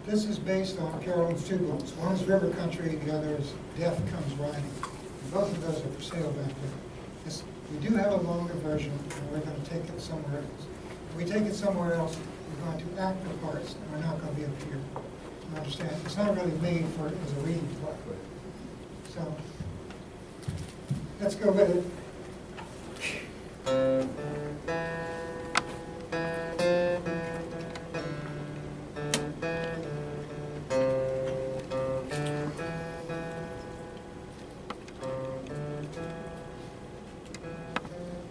This is based on Carolyn's two books. One is River Country, the other is Death Comes Riding. And both of those are for sale back there. We do have a longer version, and we're going to take it somewhere else. If we take it somewhere else, we're going to act the parts, and we're not going to be up here. You understand? It's not really made for as a reading play. So, let's go with it.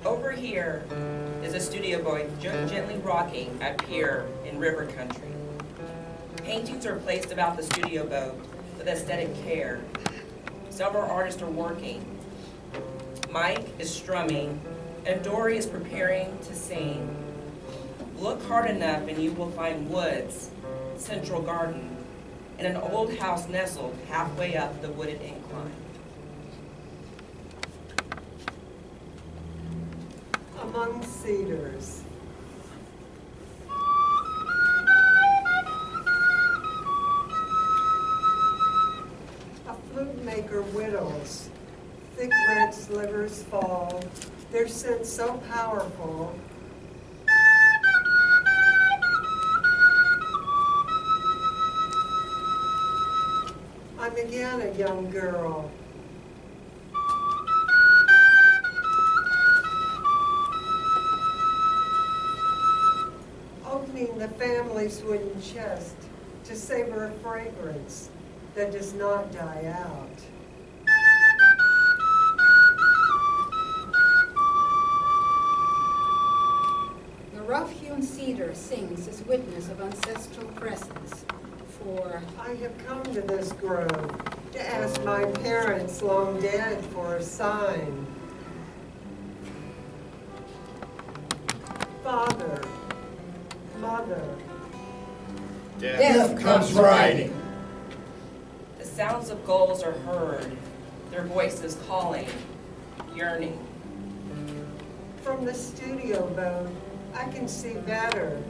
Over here is a studio boy gently rocking at pier in river country. Paintings are placed about the studio boat with aesthetic care. Several artists are working. Mike is strumming, and Dory is preparing to sing. Look hard enough and you will find woods, central garden, and an old house nestled halfway up the wooded incline. Among cedars. A flute maker whittles. Thick red slivers fall, their scent so powerful. I'm again a young girl. Opening the family's wooden chest to savor a fragrance that does not die out. The rough-hewn cedar sings as witness of ancestral presence. For I have come to this grove to ask my parents long dead for a sign. Father, mother, Death comes riding. The sounds of gulls are heard, their voices calling, yearning. from the studio boat, I can see better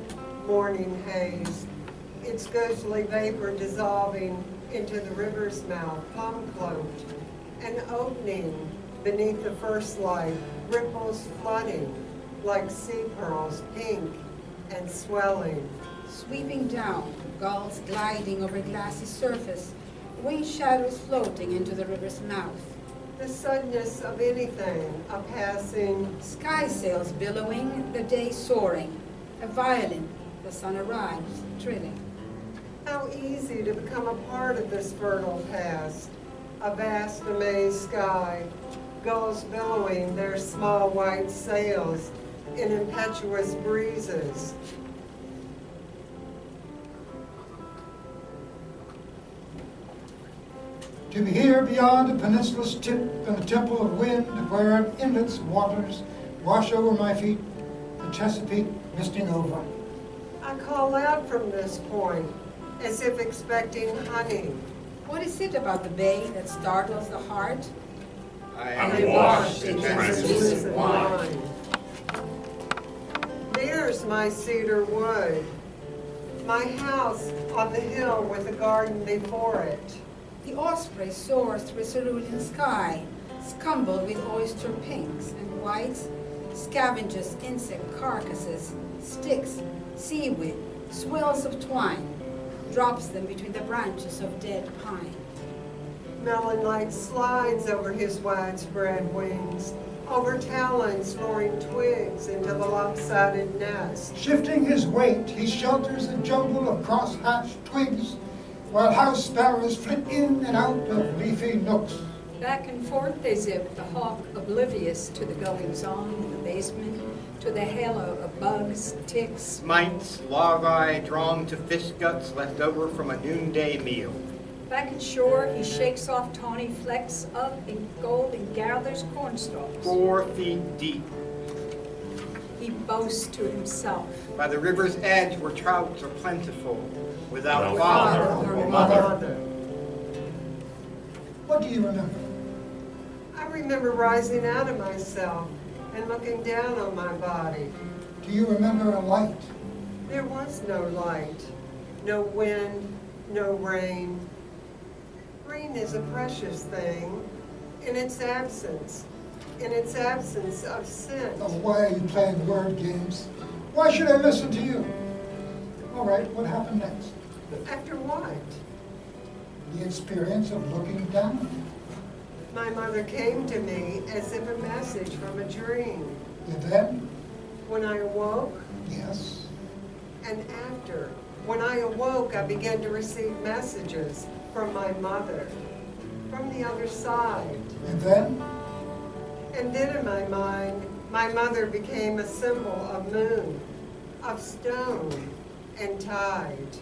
morning haze, its ghostly vapor dissolving into the river's mouth, plum-cloaked, and opening beneath the first light, ripples flooding like sea pearls, pink and swelling. sweeping down, gulls gliding over glassy surface, winged shadows floating into the river's mouth. The suddenness of anything, a passing, Sky sails billowing, the day soaring. A violin, the sun arrives, trilling. how easy to become a part of this fertile past. A vast amazed sky, gulls billowing their small white sails in impetuous breezes. To be here beyond the peninsula's tip and the temple of wind, where an inlet's waters wash over my feet, the Chesapeake misting over. I call out from this point, as if expecting honey. What is it about the bay that startles the heart? I am am washed in translucent wine. There's my cedar wood, my house on the hill with a garden before it. The osprey soars through a cerulean sky, scumbled with oyster pinks and whites, scavenges insect carcasses, sticks, seaweed, swells of twine, drops them between the branches of dead pine. Melon light slides over his widespread wings, over talons luring twigs into the lopsided nest. Shifting his weight, he shelters a jumble of cross-hatched twigs, while house sparrows flit in and out of leafy nooks. Back and forth they zip, the hawk oblivious to the goings-on in the basement, to the halo of bugs, ticks. mites, larvae drawn to fish guts left over from a noonday meal. Back at shore, he shakes off tawny flecks up in gold and gathers cornstalks. 4 feet deep. He boasts to himself. By the river's edge where trouts are plentiful, without Without father father or or mother. What do you remember? I remember rising out of myself and looking down on my body. Do you remember a light? There was no light, no wind, no rain. Green is a precious thing in its absence of scent. Oh, why are you playing word games? Why should I listen to you? All right, what happened next? After what? The experience of looking down. My mother came to me as if a message from a dream. And then, When I awoke, yes, and after, when I awoke, I began to receive messages from my mother, from the other side. and then, And then in my mind, my mother became a symbol of moon, of stone and tide.